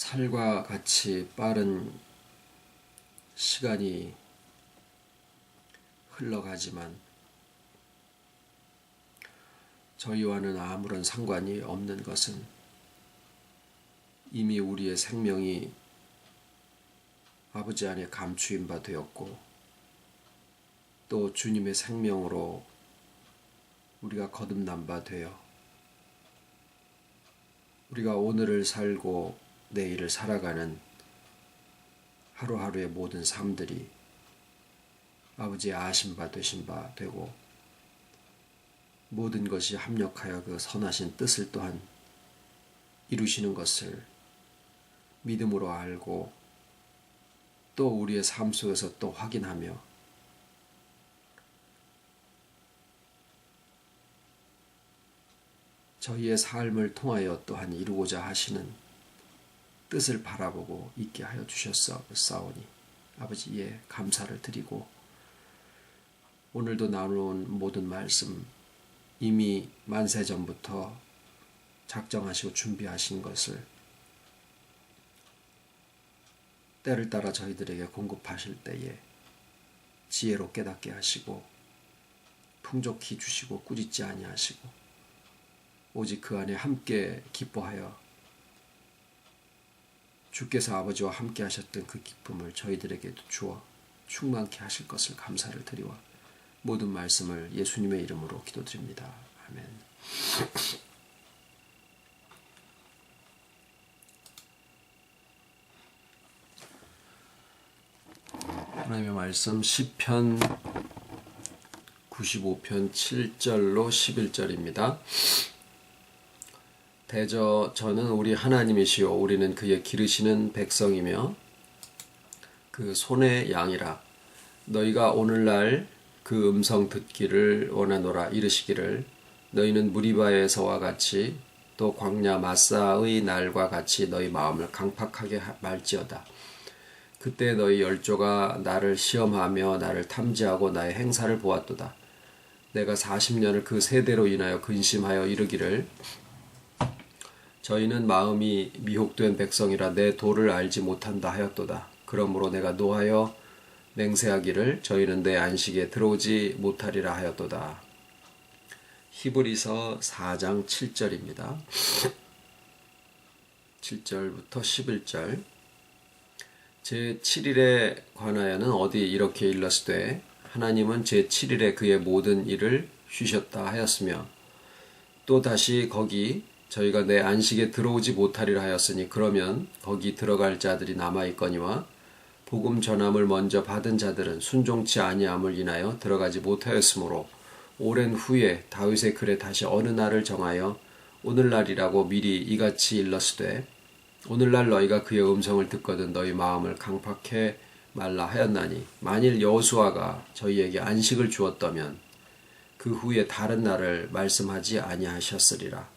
살과 같이 빠른 시간이 흘러가지만 저희와는 아무런 상관이 없는 것은 이미 우리의 생명이 아버지 안에 감추인 바 되었고, 또 주님의 생명으로 우리가 거듭난 바 되어 우리가 오늘을 살고 내일을 살아가는 하루하루의 모든 삶들이 아버지의 아신 바 되신 바 되고, 모든 것이 합력하여 그 선하신 뜻을 또한 이루시는 것을 믿음으로 알고, 또 우리의 삶 속에서 또 확인하며 저희의 삶을 통하여 또한 이루고자 하시는 뜻을 바라보고 있게 하여 주셨사오니 아버지의 감사를 드리고, 오늘도 나누는 모든 말씀 이미 만세전부터 작정하시고 준비하신 것을 때를 따라 저희들에게 공급하실 때에 지혜로 깨닫게 하시고 풍족히 주시고 꾸짖지 아니하시고 오직 그 안에 함께 기뻐하여 주께서 아버지와 함께 하셨던 그 기쁨을 저희들에게도 주어 충만케 하실 것을 감사를 드리와 모든 말씀을 예수님의 이름으로 기도드립니다. 아멘. 하나님의 말씀 시편 95편 7절로 11절입니다. 대저 저는 우리 하나님이시요 우리는 그의 기르시는 백성이며 그 손의 양이라. 너희가 오늘날 그 음성 듣기를 원하노라. 이르시기를 너희는 무리바에서와 같이 또 광야 마사의 날과 같이 너희 마음을 강팍하게 말지어다. 그때 너희 열조가 나를 시험하며 나를 탐지하고 나의 행사를 보았도다. 내가 40년을 그 세대로 인하여 근심하여 이르기를 저희는 마음이 미혹된 백성이라 내 도를 알지 못한다 하였도다. 그러므로 내가 노하여 맹세하기를 저희는 내 안식에 들어오지 못하리라 하였도다. 히브리서 4장 7절입니다. 7절부터 11절. 제7일에 관하여는 어디 이렇게 일렀으되 하나님은 제7일에 그의 모든 일을 쉬셨다 하였으며, 또 다시 거기 저희가 내 안식에 들어오지 못하리라 하였으니 그러면 거기 들어갈 자들이 남아있거니와 복음 전함을 먼저 받은 자들은 순종치 아니함을 인하여 들어가지 못하였으므로 오랜 후에 다윗의 글에 다시 어느 날을 정하여 오늘날이라고 미리 이같이 일렀으되 오늘날 너희가 그의 음성을 듣거든 너희 마음을 강팍해 말라 하였나니, 만일 여호수아가 저희에게 안식을 주었다면 그 후에 다른 날을 말씀하지 아니하셨으리라.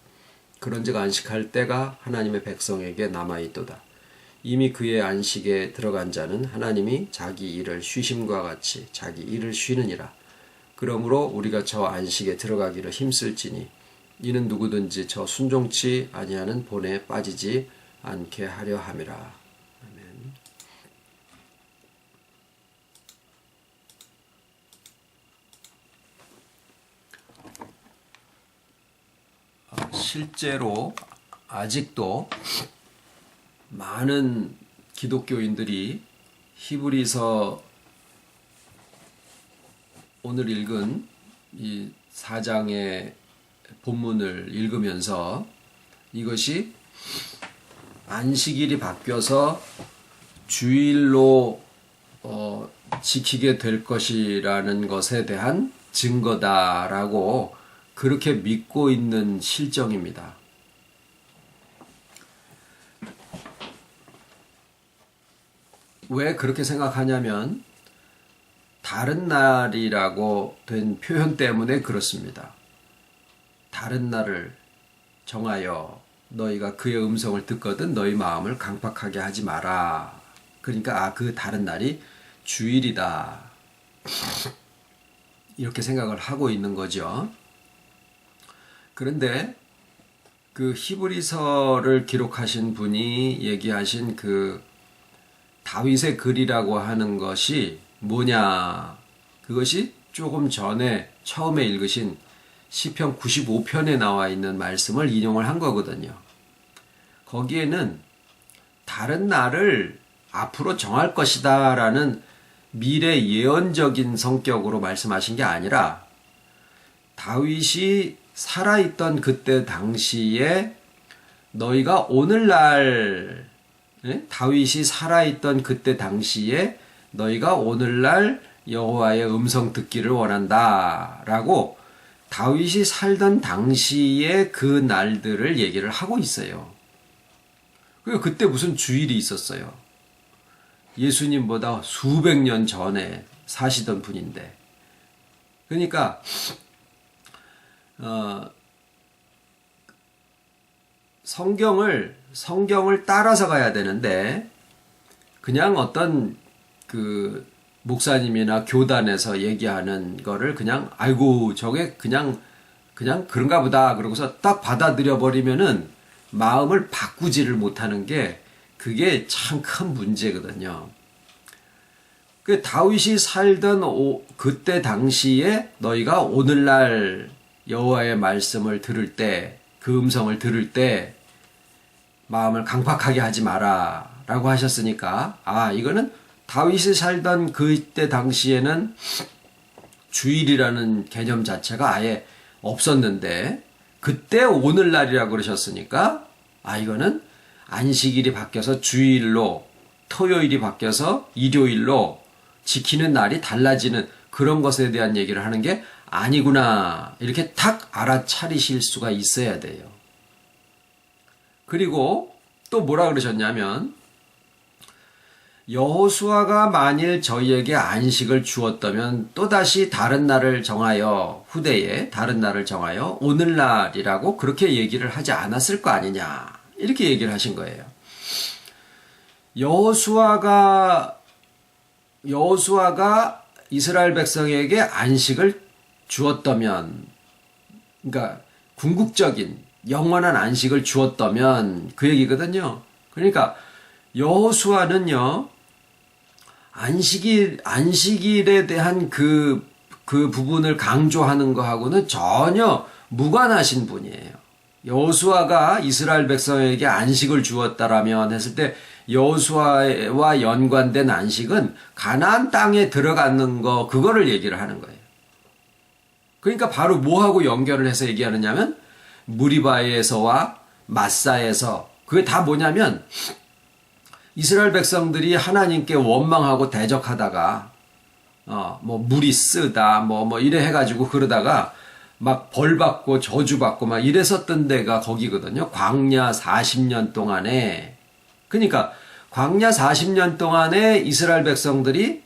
그런즉 안식할 때가 하나님의 백성에게 남아있도다. 이미 그의 안식에 들어간 자는 하나님이 자기 일을 쉬심과 같이 자기 일을 쉬느니라. 그러므로 우리가 저 안식에 들어가기를 힘쓸지니 이는 누구든지 저 순종치 아니하는 본에 빠지지 않게 하려 함이라. 아멘. 실제로 아직도 많은 기독교인들이 히브리서 오늘 읽은 이 4장의 본문을 읽으면서 이것이 안식일이 바뀌어서 주일로 지키게 될 것이라는 것에 대한 증거다라고 그렇게 믿고 있는 실정입니다. 왜 그렇게 생각하냐면 다른 날이라고 된 표현 때문에 그렇습니다. 다른 날을 정하여 너희가 그의 음성을 듣거든 너희 마음을 강팍하게 하지 마라. 그러니까 그 다른 날이 주일이다. 이렇게 생각을 하고 있는 거죠. 그런데 그 히브리서를 기록하신 분이 얘기하신 그 다윗의 글이라고 하는 것이 뭐냐? 그것이 조금 전에 처음에 읽으신 시편 95편에 나와 있는 말씀을 인용을 한 거거든요. 거기에는 다른 날을 앞으로 정할 것이다 라는 미래 예언적인 성격으로 말씀하신 게 아니라 다윗이 살아있던 그때 당시에 너희가 오늘날 다윗이 살아있던 그때 당시에 너희가 오늘날 여호와의 음성 듣기를 원한다 라고 다윗이 살던 당시에 그 날들을 얘기를 하고 있어요. 그리고 그때 무슨 주일이 있었어요. 예수님보다 수백 년 전에 사시던 분인데. 그러니까 성경을 따라서 가야 되는데 그냥 어떤 그 목사님이나 교단에서 얘기하는 거를 그냥 아이고 저게 그냥 그런가 보다 그러고서 딱 받아들여 버리면은 마음을 바꾸지를 못하는 게 그게 참 큰 문제거든요. 그 다윗이 살던 그때 당시에 너희가 오늘날 여호와의 말씀을 들을 때 그 음성을 들을 때 마음을 강팍하게 하지 마라 라고 하셨으니까 이거는 다윗이 살던 그때 당시에는 주일이라는 개념 자체가 아예 없었는데 그때 오늘날이라고 그러셨으니까 이거는 안식일이 바뀌어서 주일로 토요일이 바뀌어서 일요일로 지키는 날이 달라지는 그런 것에 대한 얘기를 하는 게 아니구나 이렇게 탁 알아차리실 수가 있어야 돼요. 그리고 또 뭐라 그러셨냐면 여호수아가 만일 저희에게 안식을 주었다면 또다시 다른 날을 정하여 후대에 다른 날을 정하여 오늘날이라고 그렇게 얘기를 하지 않았을 거 아니냐 이렇게 얘기를 하신 거예요. 여호수아가 이스라엘 백성에게 안식을 주었다면 그러니까 궁극적인 영원한 안식을 주었다면 그 얘기거든요. 그러니까 여호수아는요 안식일에 대한 그 부분을 강조하는 거하고는 전혀 무관하신 분이에요. 여호수아가 이스라엘 백성에게 안식을 주었다라면 했을 때 여호수아와 연관된 안식은 가나안 땅에 들어가는 거 그거를 얘기를 하는 거예요. 그러니까 바로 뭐하고 연결을 해서 얘기하느냐면 무리바에서와 마사에서 그게 다 뭐냐면 이스라엘 백성들이 하나님께 원망하고 대적하다가 뭐 물이 쓰다 뭐 이래 해가지고 그러다가 막 벌받고 저주받고 막 이랬었던 데가 거기거든요. 광야 40년 동안에. 그러니까 광야 40년 동안에 이스라엘 백성들이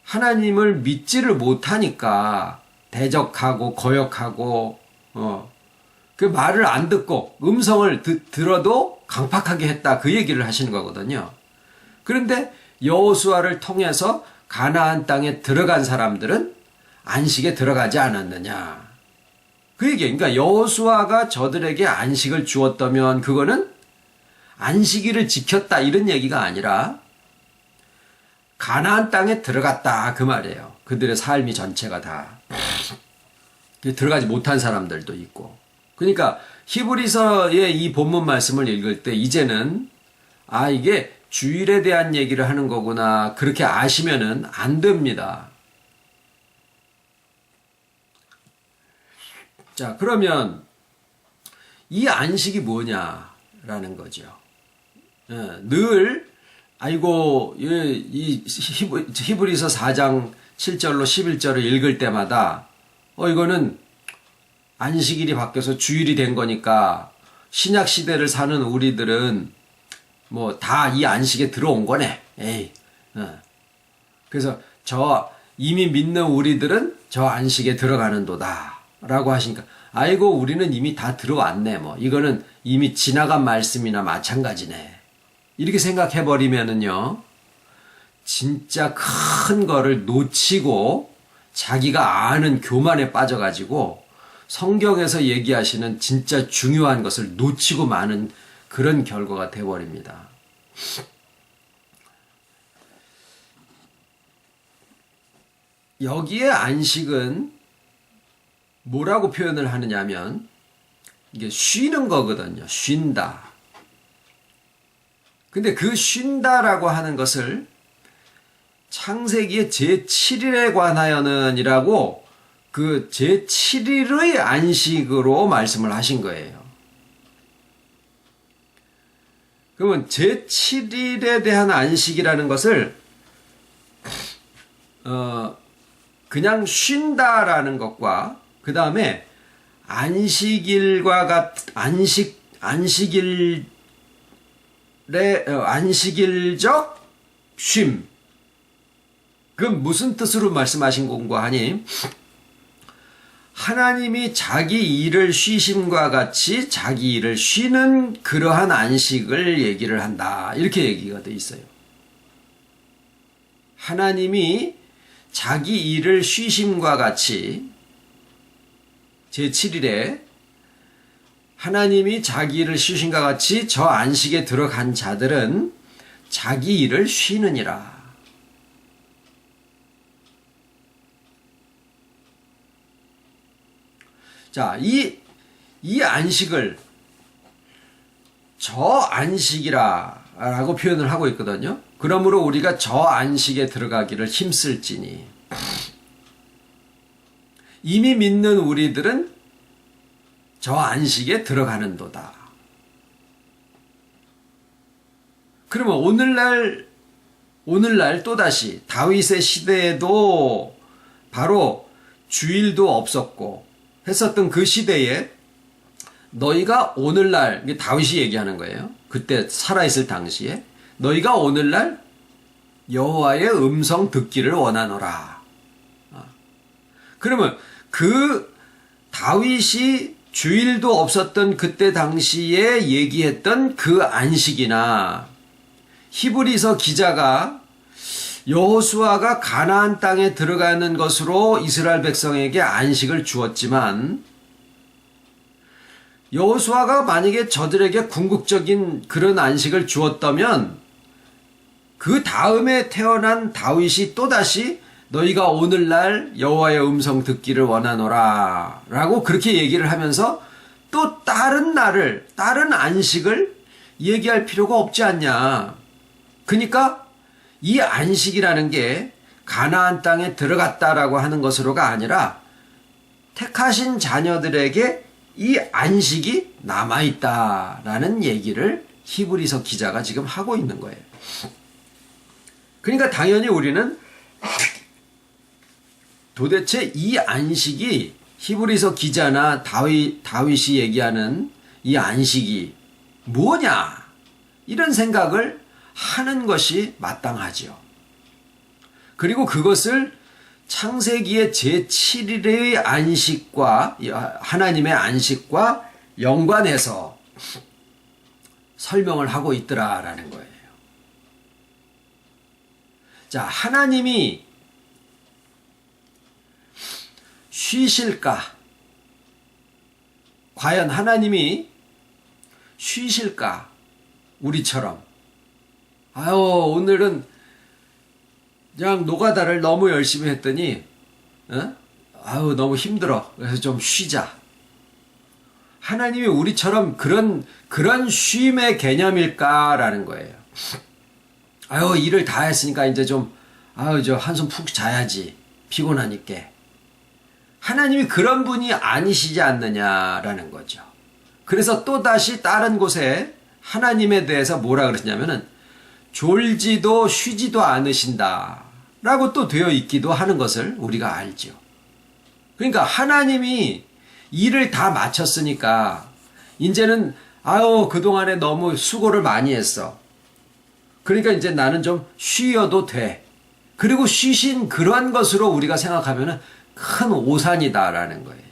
하나님을 믿지를 못하니까 대적하고 거역하고 그 말을 안 듣고 음성을 들어도 강팍하게 했다 그 얘기를 하시는 거거든요. 그런데 여호수아를 통해서 가나안 땅에 들어간 사람들은 안식에 들어가지 않았느냐 그 얘기예요. 그러니까 여호수아가 저들에게 안식을 주었다면 그거는 안식일을 지켰다 이런 얘기가 아니라 가나안 땅에 들어갔다 그 말이에요. 그들의 삶이 전체가 다 들어가지 못한 사람들도 있고. 그러니까 히브리서의 이 본문 말씀을 읽을 때 이제는 이게 주일에 대한 얘기를 하는 거구나 그렇게 아시면은 안 됩니다. 자, 그러면 이 안식이 뭐냐라는 거죠. 늘 이 히브리서 4장 7절로 11절을 읽을 때마다 이거는 안식일이 바뀌어서 주일이 된 거니까 신약 시대를 사는 우리들은 뭐 다 이 안식에 들어온 거네. 그래서 이미 믿는 우리들은 저 안식에 들어가는도다 라고 하시니까 아이고 우리는 이미 다 들어왔네 뭐 이거는 이미 지나간 말씀이나 마찬가지네 이렇게 생각해 버리면은요 진짜 큰 거를 놓치고 자기가 아는 교만에 빠져가지고 성경에서 얘기하시는 진짜 중요한 것을 놓치고 마는 그런 결과가 되어버립니다. 여기에 안식은 뭐라고 표현을 하느냐면 이게 쉬는 거거든요. 쉰다. 근데 그 쉰다라고 하는 것을 창세기의 제7일에 관하여는 이라고 그 제7일의 안식으로 말씀을 하신 거예요. 그러면 제7일에 대한 안식이라는 것을 그냥 쉰다라는 것과 그 다음에 안식일적 쉼. 그 무슨 뜻으로 말씀하신 건가 하니 하나님이 자기 일을 쉬심과 같이 자기 일을 쉬는 그러한 안식을 얘기를 한다. 이렇게 얘기가 돼 있어요. 하나님이 자기 일을 쉬심과 같이 제7일에 하나님이 자기 일을 쉬심과 같이 저 안식에 들어간 자들은 자기 일을 쉬느니라. 자, 이 안식을 저 안식이라고 표현을 하고 있거든요. 그러므로 우리가 저 안식에 들어가기를 힘쓸지니 이미 믿는 우리들은 저 안식에 들어가는도다. 그러면 오늘날 또다시 다윗의 시대에도 바로 주일도 없었고 했었던 그 시대에 너희가 오늘날, 다윗이 얘기하는 거예요. 그때 살아있을 당시에 너희가 오늘날 여호와의 음성 듣기를 원하노라. 그러면 그 다윗이 주일도 없었던 그때 당시에 얘기했던 그 안식이나 히브리서 기자가 여호수아가 가나안 땅에 들어가는 것으로 이스라엘 백성에게 안식을 주었지만 여호수아가 만약에 저들에게 궁극적인 그런 안식을 주었다면 그 다음에 태어난 다윗이 또다시 너희가 오늘날 여호와의 음성 듣기를 원하노라 라고 그렇게 얘기를 하면서 또 다른 날을, 다른 안식을 얘기할 필요가 없지 않냐. 그러니까 이 안식이라는 게 가나안 땅에 들어갔다라고 하는 것으로가 아니라 택하신 자녀들에게 이 안식이 남아있다라는 얘기를 히브리서 기자가 지금 하고 있는 거예요. 그러니까 당연히 우리는 도대체 이 안식이 히브리서 기자나 다윗이 얘기하는 이 안식이 뭐냐 이런 생각을 하는 것이 마땅하지요. 그리고 그것을 창세기의 제7일의 안식과 하나님의 안식과 연관해서 설명을 하고 있더라라는 거예요. 자, 하나님이 쉬실까? 과연 하나님이 쉬실까? 우리처럼. 아유, 오늘은 그냥 노가다를 너무 열심히 했더니, 아유, 너무 힘들어. 그래서 좀 쉬자. 하나님이 우리처럼 그런 쉼의 개념일까라는 거예요. 아유, 일을 다 했으니까 이제 좀, 아유, 한숨 푹 자야지. 피곤하니까. 하나님이 그런 분이 아니시지 않느냐라는 거죠. 그래서 또다시 다른 곳에 하나님에 대해서 뭐라 그러시냐면은 졸지도 쉬지도 않으신다 라고 또 되어 있기도 하는 것을 우리가 알죠. 그러니까 하나님이 일을 다 마쳤으니까 이제는 아유 그동안에 너무 수고를 많이 했어. 그러니까 이제 나는 좀 쉬어도 돼. 그리고 쉬신 그런 것으로 우리가 생각하면은 큰 오산이다라는 거예요.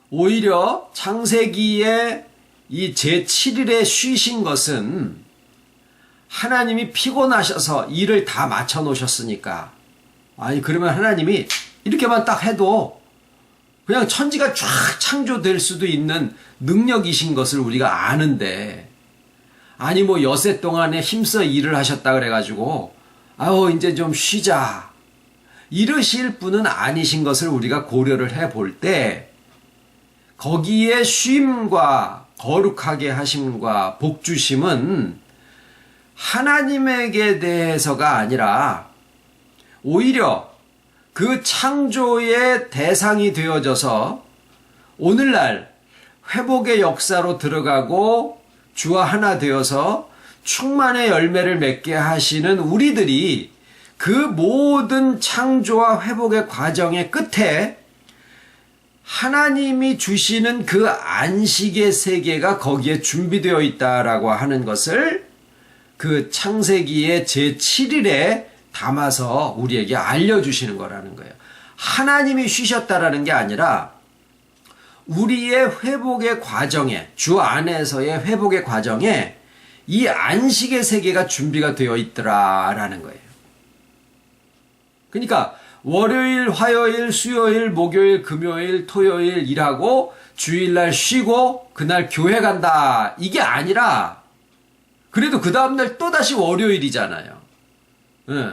오히려 창세기에 이 제7일에 쉬신 것은 하나님이 피곤하셔서 일을 다 마쳐 놓으셨으니까 아니 그러면 하나님이 이렇게만 딱 해도 그냥 천지가 쫙 창조될 수도 있는 능력이신 것을 우리가 아는데, 아니 뭐 엿새 동안에 힘써 일을 하셨다 그래가지고 아우 이제 좀 쉬자 이러실 분은 아니신 것을 우리가 고려를 해볼 때, 거기에 쉼과 거룩하게 하심과 복주심은 하나님에게 대해서가 아니라 오히려 그 창조의 대상이 되어져서 오늘날 회복의 역사로 들어가고 주와 하나 되어서 충만의 열매를 맺게 하시는 우리들이 그 모든 창조와 회복의 과정의 끝에 하나님이 주시는 그 안식의 세계가 거기에 준비되어 있다라고 하는 것을 그 창세기의 제7일에 담아서 우리에게 알려주시는 거라는 거예요. 하나님이 쉬셨다라는 게 아니라 우리의 회복의 과정에, 주 안에서의 회복의 과정에 이 안식의 세계가 준비가 되어 있더라라는 거예요. 그러니까 월요일, 화요일, 수요일, 목요일, 금요일, 토요일 일하고 주일날 쉬고 그날 교회 간다 이게 아니라, 그래도 그 다음날 또다시 월요일이잖아요. 예.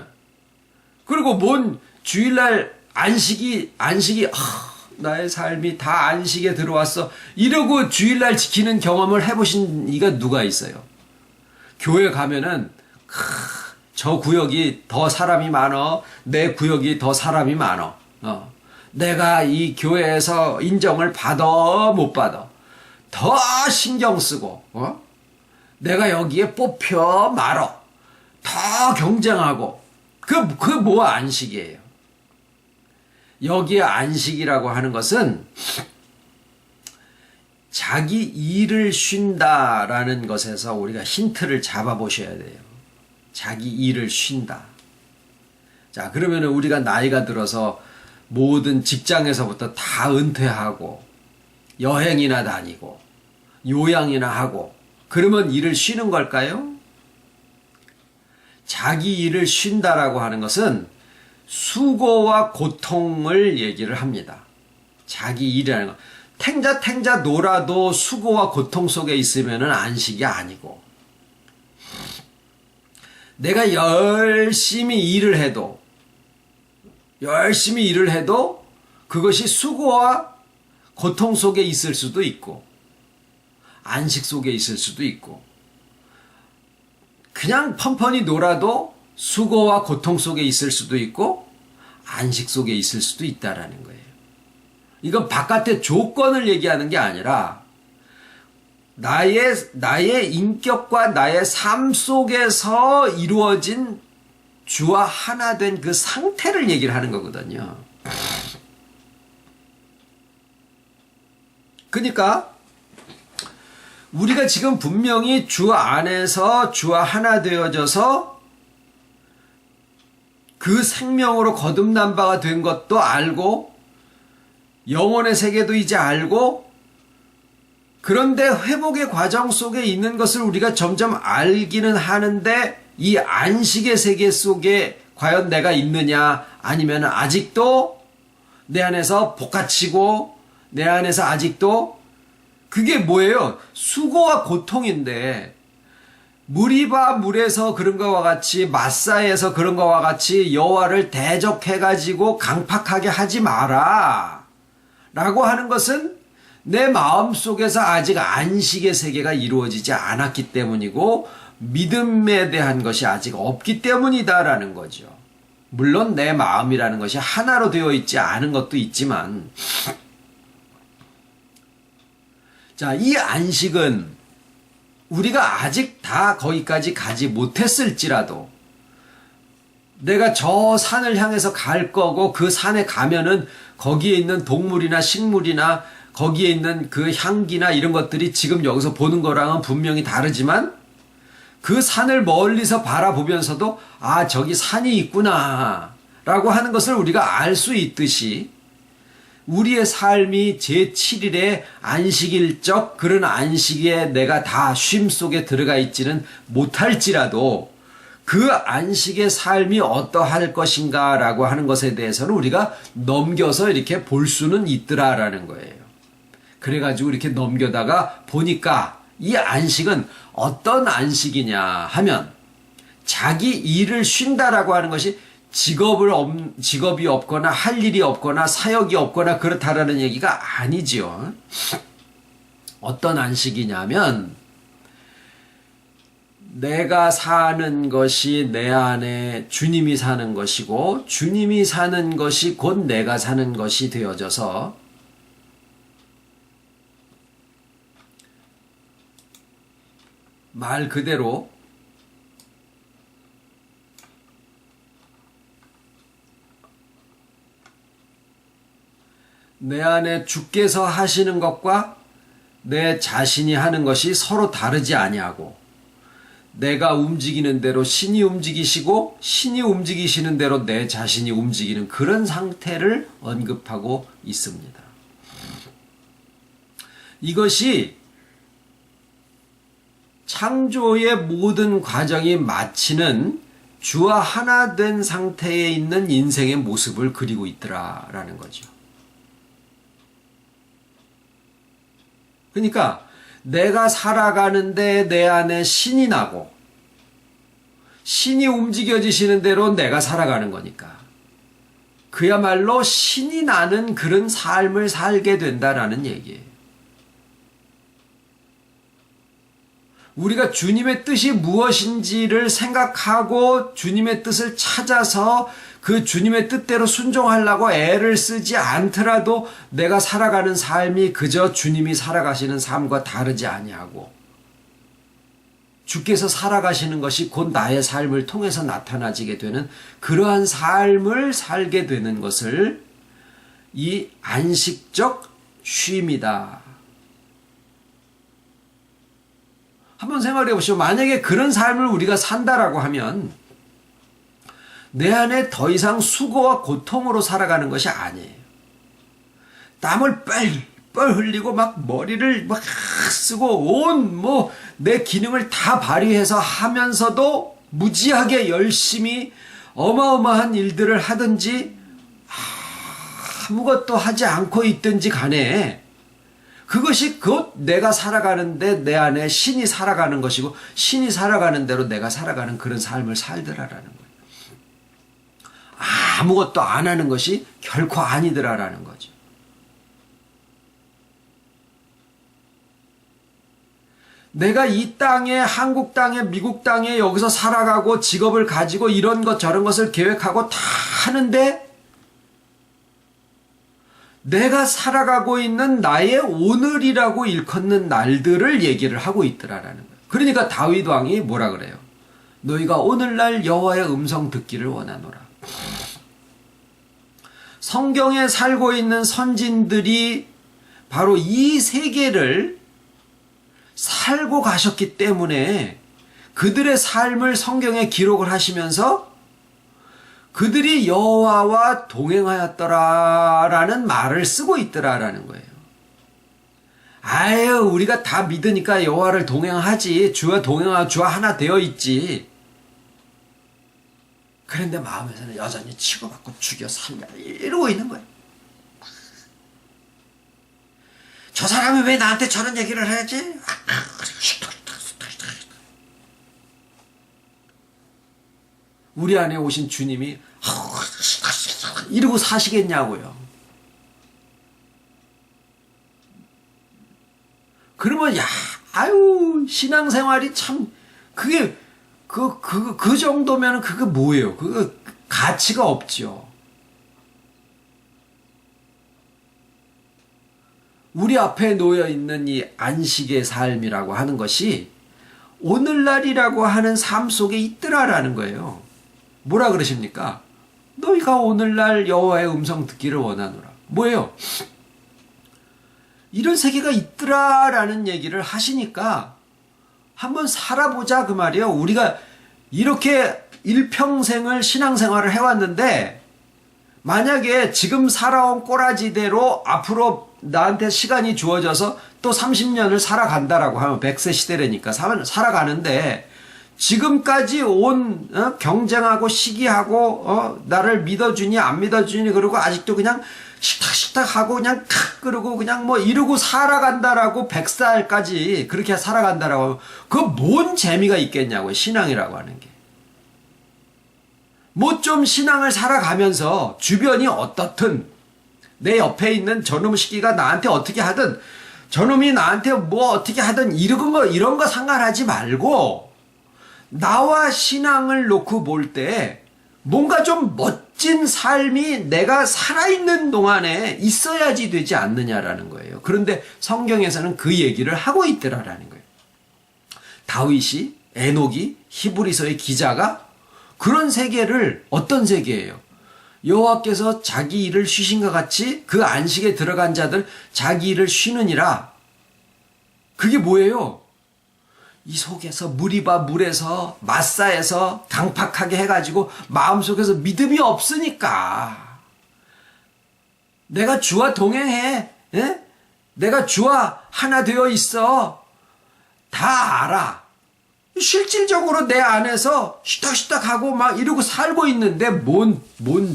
그리고 뭔 주일날 안식이 나의 삶이 다 안식에 들어왔어 이러고 주일날 지키는 경험을 해보신 이가 누가 있어요? 교회 가면은 저 구역이 더 사람이 많어, 내 구역이 더 사람이 많어, 내가 이 교회에서 인정을 받아 못 받아 더 신경 쓰고, 내가 여기에 뽑혀 말어 더 경쟁하고, 그 뭐 안식이에요? 여기에 안식이라고 하는 것은 자기 일을 쉰다라는 것에서 우리가 힌트를 잡아보셔야 돼요. 자기 일을 쉰다. 자, 그러면 우리가 나이가 들어서 모든 직장에서부터 다 은퇴하고 여행이나 다니고 요양이나 하고 그러면 일을 쉬는 걸까요? 자기 일을 쉰다라고 하는 것은 수고와 고통을 얘기를 합니다. 자기 일이라는 거. 탱자 놀아도 수고와 고통 속에 있으면 안식이 아니고, 내가 열심히 일을 해도 그것이 수고와 고통 속에 있을 수도 있고 안식 속에 있을 수도 있고, 그냥 펀펀히 놀아도 수고와 고통 속에 있을 수도 있고 안식 속에 있을 수도 있다라는 거예요. 이건 바깥의 조건을 얘기하는 게 아니라 나의 인격과 나의 삶 속에서 이루어진 주와 하나 된 그 상태를 얘기를 하는 거거든요. 그러니까 우리가 지금 분명히 주 안에서 주와 하나 되어져서 그 생명으로 거듭난 바가 된 것도 알고 영혼의 세계도 이제 알고, 그런데 회복의 과정 속에 있는 것을 우리가 점점 알기는 하는데 이 안식의 세계 속에 과연 내가 있느냐, 아니면 아직도 내 안에서 볶아치고 내 안에서 아직도 그게 뭐예요? 수고와 고통인데, 무리바 물에서 그런 것과 같이 마사에서 그런 것과 같이 여호와를 대적해가지고 강팍하게 하지 마라 라고 하는 것은 내 마음속에서 아직 안식의 세계가 이루어지지 않았기 때문이고 믿음에 대한 것이 아직 없기 때문이다라는 거죠. 물론 내 마음이라는 것이 하나로 되어 있지 않은 것도 있지만, 자, 이 안식은 우리가 아직 다 거기까지 가지 못했을지라도 내가 저 산을 향해서 갈 거고 그 산에 가면은 거기에 있는 동물이나 식물이나 거기에 있는 그 향기나 이런 것들이 지금 여기서 보는 거랑은 분명히 다르지만 그 산을 멀리서 바라보면서도 아, 저기 산이 있구나 라고 하는 것을 우리가 알 수 있듯이 우리의 삶이 제7일의 안식일적 그런 안식에 내가 다 쉼 속에 들어가 있지는 못할지라도 그 안식의 삶이 어떠할 것인가 라고 하는 것에 대해서는 우리가 넘겨서 이렇게 볼 수는 있더라라는 거예요. 그래가지고 이렇게 넘겨다가 보니까 이 안식은 어떤 안식이냐 하면 자기 일을 쉰다라고 하는 것이 직업이 없거나 할 일이 없거나 사역이 없거나 그렇다라는 얘기가 아니지요. 어떤 안식이냐면 내가 사는 것이 내 안에 주님이 사는 것이고 주님이 사는 것이 곧 내가 사는 것이 되어져서 말 그대로 내 안에 주께서 하시는 것과 내 자신이 하는 것이 서로 다르지 아니하고 내가 움직이는 대로 신이 움직이시고 신이 움직이시는 대로 내 자신이 움직이는 그런 상태를 언급하고 있습니다. 이것이 창조의 모든 과정이 마치는 주와 하나 된 상태에 있는 인생의 모습을 그리고 있더라라는 거죠. 그러니까 내가 살아가는데 내 안에 신이 나고 신이 움직여지시는 대로 내가 살아가는 거니까 그야말로 신이 나는 그런 삶을 살게 된다라는 얘기예요. 우리가 주님의 뜻이 무엇인지를 생각하고 주님의 뜻을 찾아서 그 주님의 뜻대로 순종하려고 애를 쓰지 않더라도 내가 살아가는 삶이 그저 주님이 살아가시는 삶과 다르지 아니하고 주께서 살아가시는 것이 곧 나의 삶을 통해서 나타나지게 되는 그러한 삶을 살게 되는 것을 이 안식적 쉼이다. 한번 생각해 보시죠. 만약에 그런 삶을 우리가 산다라고 하면 내 안에 더 이상 수고와 고통으로 살아가는 것이 아니에요. 땀을 뻘뻘 흘리고 막 머리를 막 쓰고 온 내 기능을 다 발휘해서 하면서도 무지하게 열심히 어마어마한 일들을 하든지 아무것도 하지 않고 있든지 간에 그것이 곧 내가 살아가는데 내 안에 신이 살아가는 것이고 신이 살아가는 대로 내가 살아가는 그런 삶을 살더라라는 거예요. 아무것도 안 하는 것이 결코 아니더라라는 거죠. 내가 이 땅에 한국 땅에 미국 땅에 여기서 살아가고 직업을 가지고 이런 것 저런 것을 계획하고 다 하는데 내가 살아가고 있는 나의 오늘이라고 일컫는 날들을 얘기를 하고 있더라라는 거예요. 그러니까 다윗 왕이 뭐라 그래요? 너희가 오늘날 여호와의 음성 듣기를 원하노라. 성경에 살고 있는 선진들이 바로 이 세계를 살고 가셨기 때문에 그들의 삶을 성경에 기록을 하시면서 그들이 여호와와 동행하였더라라는 말을 쓰고 있더라라는 거예요. 아유, 우리가 다 믿으니까 여호와를 동행하지. 주와 동행하고 주와 하나 되어 있지. 그런데 마음에서는 여전히 치고받고 죽여 살려 이러고 있는 거예요. 저 사람이 왜 나한테 저런 얘기를 해야지? 우리 안에 오신 주님이 이러고 사시겠냐고요. 그러면 아유 신앙생활이 참 그게 그 정도면 그게 뭐예요? 그거 가치가 없죠. 우리 앞에 놓여 있는 이 안식의 삶이라고 하는 것이 오늘날이라고 하는 삶 속에 있더라라는 거예요. 뭐라 그러십니까? 너희가 오늘날 여호와의 음성 듣기를 원하노라. 뭐예요? 이런 세계가 있더라라는 얘기를 하시니까 한번 살아보자 그 말이에요. 우리가 이렇게 일평생을 신앙생활을 해왔는데 만약에 지금 살아온 꼬라지대로 앞으로 나한테 시간이 주어져서 또 30년을 살아간다라고 하면 100세 시대라니까 살아가는데 지금까지 온 경쟁하고 시기하고 나를 믿어주니 안 믿어주니 그러고 아직도 그냥 식탁식탁 하고 그냥 탁 그러고 그냥 뭐 이러고 살아간다라고 100살까지 그렇게 살아간다라고 그 뭔 재미가 있겠냐고요. 신앙이라고 하는 게. 뭐 좀 신앙을 살아가면서 주변이 어떻든 내 옆에 있는 저놈 시기가 나한테 어떻게 하든 저놈이 나한테 뭐 어떻게 하든 이런 거 상관하지 말고 나와 신앙을 놓고 볼 때 뭔가 좀 멋진 삶이 내가 살아있는 동안에 있어야지 되지 않느냐라는 거예요. 그런데 성경에서는 그 얘기를 하고 있더라라는 거예요. 다윗이, 에녹이, 히브리서의 기자가 그런 세계를 어떤 세계예요? 여호와께서 자기 일을 쉬신 것 같이 그 안식에 들어간 자들 자기 일을 쉬느니라. 그게 뭐예요? 이 속에서 무리바 물에서 마사에서 강팍하게 해가지고 마음속에서 믿음이 없으니까 내가 주와 동행해. 에? 내가 주와 하나 되어 있어. 다 알아. 실질적으로 내 안에서 시딱시딱하고 막 이러고 살고 있는데 뭔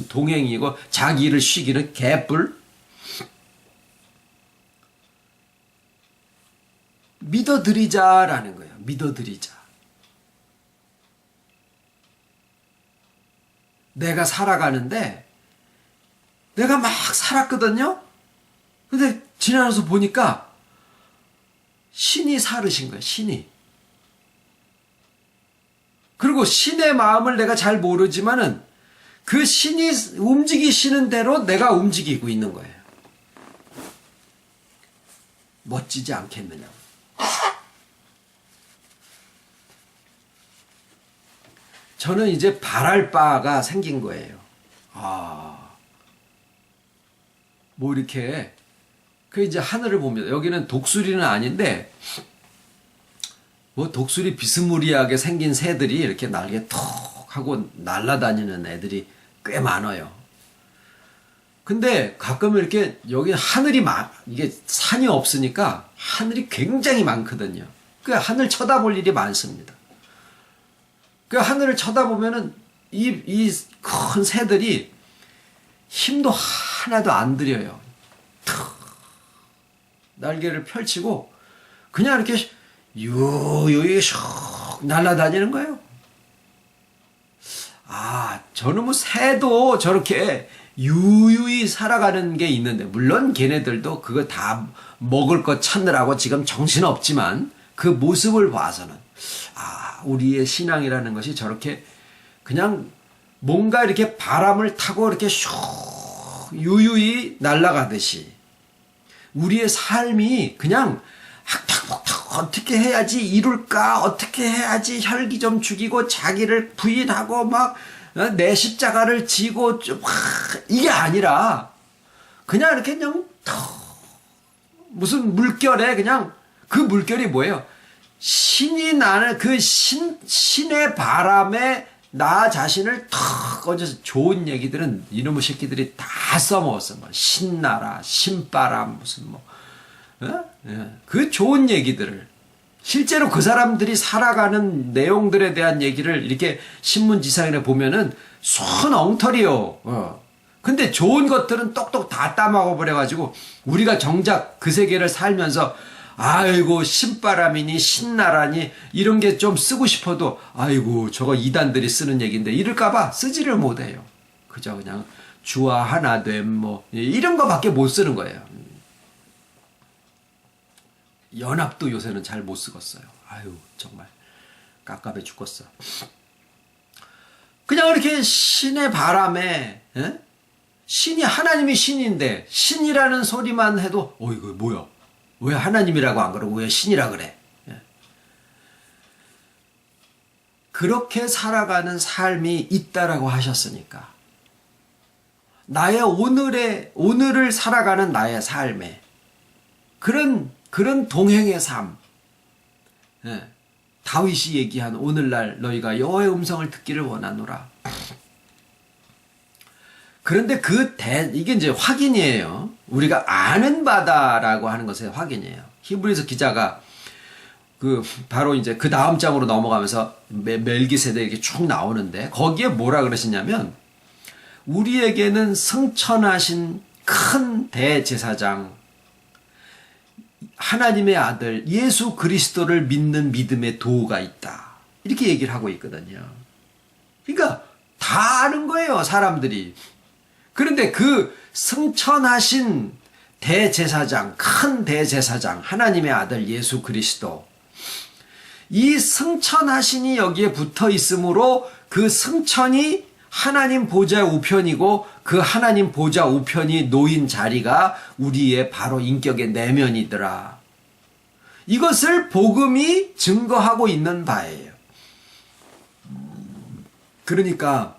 동행이고 자기 일을 쉬기는 개뿔. 믿어드리자라는 거예요. 믿어드리자. 내가 살아가는데 내가 막 살았거든요. 근데 지나서 보니까 신이 살으신 거예요. 신이. 그리고 신의 마음을 내가 잘 모르지만은 그 신이 움직이시는 대로 내가 움직이고 있는 거예요. 멋지지 않겠느냐. 저는 이제 바랄 바가 생긴 거예요. 뭐 이렇게 그 이제 하늘을 봅니다. 여기는 독수리는 아닌데 뭐 독수리 비스무리하게 생긴 새들이 이렇게 날개 톡 하고 날아다니는 애들이 꽤 많아요. 근데 가끔 이렇게 여기 하늘이 이게 산이 없으니까 하늘이 굉장히 많거든요. 그 하늘 쳐다볼 일이 많습니다. 그 하늘을 쳐다보면은 이 큰 새들이 힘도 하나도 안 들여요. 탁 날개를 펼치고 그냥 이렇게 유유히 슉 날아다니는 거예요. 저놈의 새도 저렇게 유유히 살아가는 게 있는데 물론 걔네들도 그거 다 먹을 거 찾느라고 지금 정신없지만 그 모습을 봐서는 우리의 신앙이라는 것이 저렇게 그냥 뭔가 이렇게 바람을 타고 이렇게 슉 유유히 날아가듯이 우리의 삶이 그냥 학탁복탁 어떻게 해야지 이룰까 어떻게 해야지 혈기 좀 죽이고 자기를 부인하고 막 내 십자가를 지고 이게 아니라 그냥 이렇게 그냥 무슨 물결에 그냥 그 물결이 뭐예요? 신이 나는 그 신의 바람에 나 자신을 턱 얹어서 좋은 얘기들은 이놈의 새끼들이 다 써먹었어. 뭐 신나라, 신바람, 무슨 뭐, 그 좋은 얘기들을. 실제로 그 사람들이 살아가는 내용들에 대한 얘기를 이렇게 신문지상에 보면은 손 엉터리요. 근데 좋은 것들은 똑똑 다 따먹어 버려가지고 우리가 정작 그 세계를 살면서 아이고 신바람이니 신나라니 이런 게 좀 쓰고 싶어도 아이고 저거 이단들이 쓰는 얘기인데 이럴까봐 쓰지를 못해요. 그저 그냥 주와 하나됨 뭐 이런 거밖에 못 쓰는 거예요. 연합도 요새는 잘 못 쓰겠어요. 아유 정말 깝깝해 죽겠어. 그냥 이렇게 신의 바람에 신이 하나님이 신인데 신이라는 소리만 해도 이거 뭐야? 왜 하나님이라고 안 그러고 왜 신이라 그래? 그렇게 살아가는 삶이 있다라고 하셨으니까 나의 오늘을 살아가는 나의 삶에 그런 동행의 삶, 다윗이 얘기한 오늘날 너희가 여호와의 음성을 듣기를 원하노라. 그런데 이게 이제 확인이에요. 우리가 아는 바다라고 하는 것의 확인이에요. 히브리서 기자가 바로 이제 그 다음 장으로 넘어가면서 멜기세덱 이렇게 쭉 나오는데 거기에 뭐라 그러시냐면 우리에게는 승천하신 큰 대제사장 하나님의 아들 예수 그리스도를 믿는 믿음의 도가 있다. 이렇게 얘기를 하고 있거든요. 그러니까 다 아는 거예요, 사람들이. 그런데 그 승천하신 대제사장, 큰 대제사장, 하나님의 아들 예수 그리스도, 이 승천하신이 여기에 붙어 있으므로 그 승천이 하나님 보좌 우편이고 그 하나님 보좌 우편이 놓인 자리가 우리의 바로 인격의 내면이더라. 이것을 복음이 증거하고 있는 바예요. 그러니까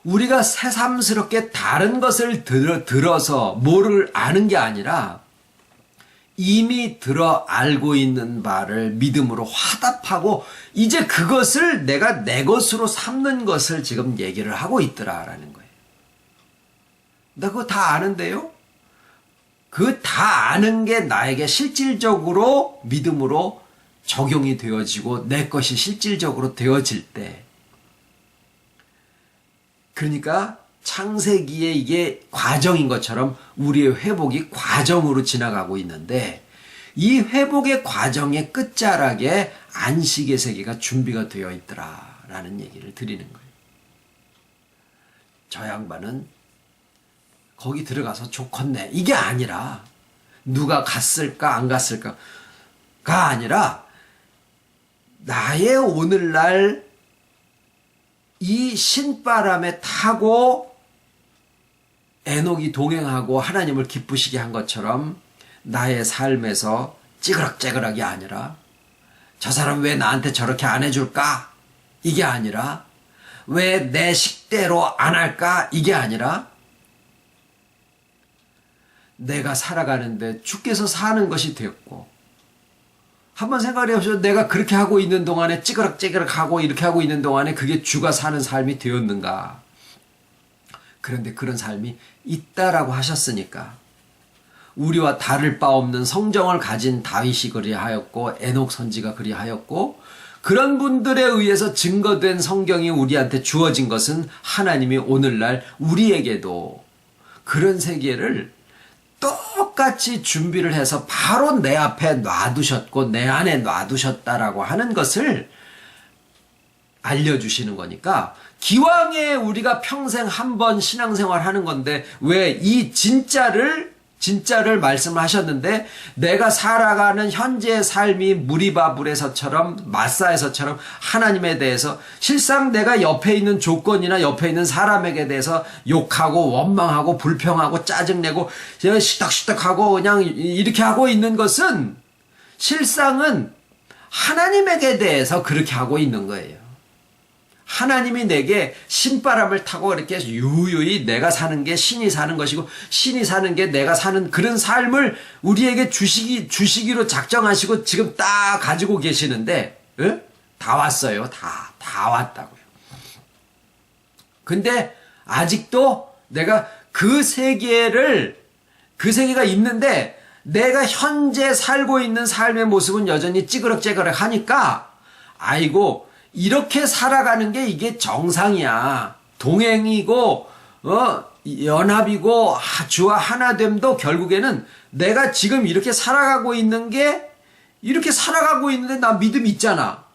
우리가 새삼스럽게 다른 것을 들어서 뭐를 아는 게 아니라 이미 들어 알고 있는 바를 믿음으로 화답하고 이제 그것을 내가 내 것으로 삼는 것을 지금 얘기를 하고 있더라라는 거예요. 나 그거 다 아는데요? 그 다 아는 게 나에게 실질적으로 믿음으로 적용이 되어지고 내 것이 실질적으로 되어질 때, 그러니까 창세기에 이게 과정인 것처럼 우리의 회복이 과정으로 지나가고 있는데 이 회복의 과정의 끝자락에 안식의 세계가 준비가 되어 있더라라는 얘기를 드리는 거예요. 저 양반은 거기 들어가서 좋겠네 이게 아니라 누가 갔을까 안 갔을까가 아니라 나의 오늘날 이 신바람에 타고 에녹이 동행하고 하나님을 기쁘시게 한 것처럼 나의 삶에서 찌그락찌그락이 아니라 저 사람 왜 나한테 저렇게 안 해줄까? 이게 아니라 왜 내 식대로 안 할까? 이게 아니라 내가 살아가는데 주께서 사는 것이 되었고 한번 생각해 보시죠. 내가 그렇게 하고 있는 동안에 찌그락찌그락 하고 이렇게 하고 있는 동안에 그게 주가 사는 삶이 되었는가? 그런데 그런 삶이 있다라고 하셨으니까 우리와 다를 바 없는 성정을 가진 다윗이 그리하였고 에녹 선지가 그리하였고 그런 분들에 의해서 증거된 성경이 우리한테 주어진 것은 하나님이 오늘날 우리에게도 그런 세계를 똑같이 준비를 해서 바로 내 앞에 놔두셨고 내 안에 놔두셨다라고 하는 것을 알려주시는 거니까 기왕에 우리가 평생 한 번 신앙생활 하는 건데 왜 이 진짜를 말씀을 하셨는데 내가 살아가는 현재의 삶이 무리바불에서처럼 마사에서처럼 하나님에 대해서 실상 내가 옆에 있는 조건이나 옆에 있는 사람에게 대해서 욕하고 원망하고 불평하고 짜증내고 시덕시덕하고 그냥 이렇게 하고 있는 것은 실상은 하나님에게 대해서 그렇게 하고 있는 거예요. 하나님이 내게 신바람을 타고 이렇게 유유히 내가 사는 게 신이 사는 것이고 신이 사는 게 내가 사는 그런 삶을 우리에게 주시기로 작정하시고 지금 딱 가지고 계시는데 다 왔어요. 다 왔다고요. 근데 아직도 내가 그 세계가 있는데 내가 현재 살고 있는 삶의 모습은 여전히 찌그럭찌그럭 하니까 아이고 이렇게 살아가는 게 이게 정상이야. 동행이고 연합이고 주와 하나됨도 결국에는 내가 지금 이렇게 살아가고 있는데 나 믿음 있잖아.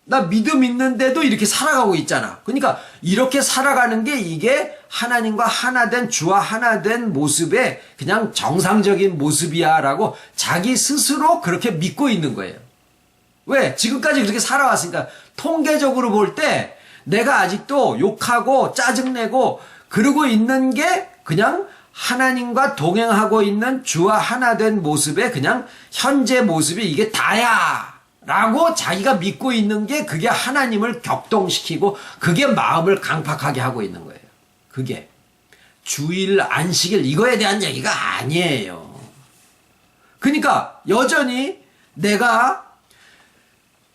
나 믿음 있는데도 이렇게 살아가고 있잖아. 그러니까 이렇게 살아가는 게 이게 하나님과 하나된 주와 하나된 모습의 그냥 정상적인 모습이야 라고 자기 스스로 그렇게 믿고 있는 거예요. 왜? 지금까지 그렇게 살아왔으니까 통계적으로 볼 때 내가 아직도 욕하고 짜증내고 그러고 있는 게 그냥 하나님과 동행하고 있는 주와 하나된 모습의 그냥 현재 모습이 이게 다야 라고 자기가 믿고 있는 게 그게 하나님을 격동시키고 그게 마음을 강팍하게 하고 있는 거예요. 그게 주일 안식일 이거에 대한 얘기가 아니에요. 그러니까 여전히 내가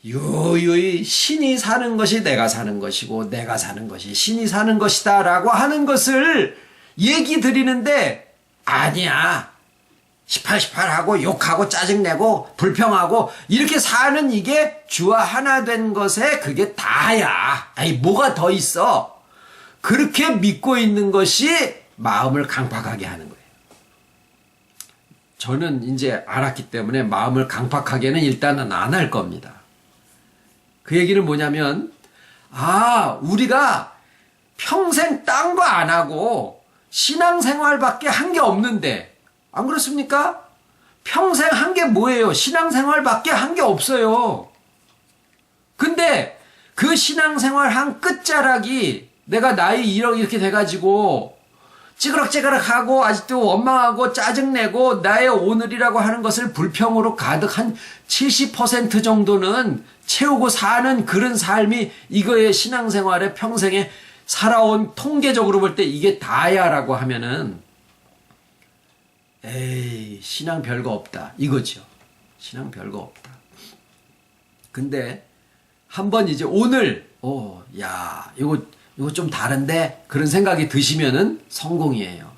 유유히 신이 사는 것이 내가 사는 것이고 내가 사는 것이 신이 사는 것이다 라고 하는 것을 얘기 드리는데 아니야. 18하고 욕하고 짜증내고 불평하고 이렇게 사는 이게 주와 하나 된 것에 그게 다야. 아니 뭐가 더 있어. 그렇게 믿고 있는 것이 마음을 강팍하게 하는 거예요. 저는 이제 알았기 때문에 마음을 강팍하게는 일단은 안 할 겁니다. 그 얘기는 뭐냐면 우리가 평생 딴 거 안 하고 신앙생활밖에 한 게 없는데 안 그렇습니까? 평생 한 게 뭐예요? 신앙생활밖에 한 게 없어요. 근데 그 신앙생활 한 끝자락이 내가 나이 이렇게 돼가지고 찌그럭찌그럭하고 아직도 원망하고 짜증내고 나의 오늘이라고 하는 것을 불평으로 가득 한 70% 정도는 채우고 사는 그런 삶이 이거의 신앙생활의 평생에 살아온 통계적으로 볼 때 이게 다야라고 하면은 에이 신앙 별거 없다 이거죠. 신앙 별거 없다. 근데 한번 이제 오늘 이거 좀 다른데 그런 생각이 드시면은 성공이에요.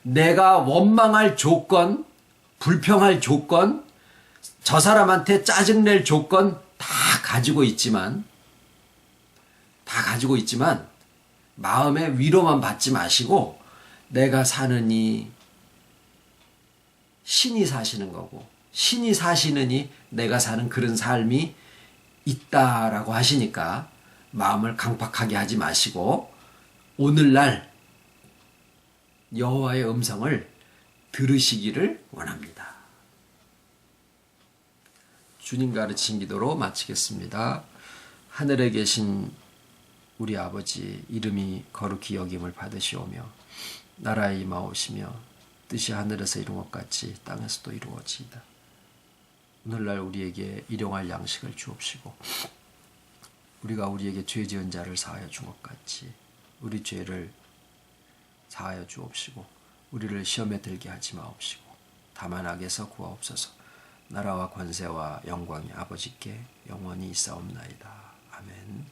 내가 원망할 조건, 불평할 조건, 저 사람한테 짜증낼 조건 다 가지고 있지만 마음의 위로만 받지 마시고 내가 사느니 신이 사시는 거고 신이 사시느니 내가 사는 그런 삶이 있다라고 하시니까 마음을 강팍하게 하지 마시고 오늘날 여호와의 음성을 들으시기를 원합니다. 주님 가르친 기도로 마치겠습니다. 하늘에 계신 우리 아버지 이름이 거룩히 여김을 받으시오며 나라에 임하오시며 뜻이 하늘에서 이룬 것 같이 땅에서도 이루어지이다. 오늘날 우리에게 일용할 양식을 주옵시고 우리가 우리에게 죄 지은 자를 사하여 준 것 같이 우리 죄를 사하여 주옵시고 우리를 시험에 들게 하지 마옵시고 다만 악에서 구하옵소서. 나라와 권세와 영광이 아버지께 영원히 있사옵나이다. 아멘.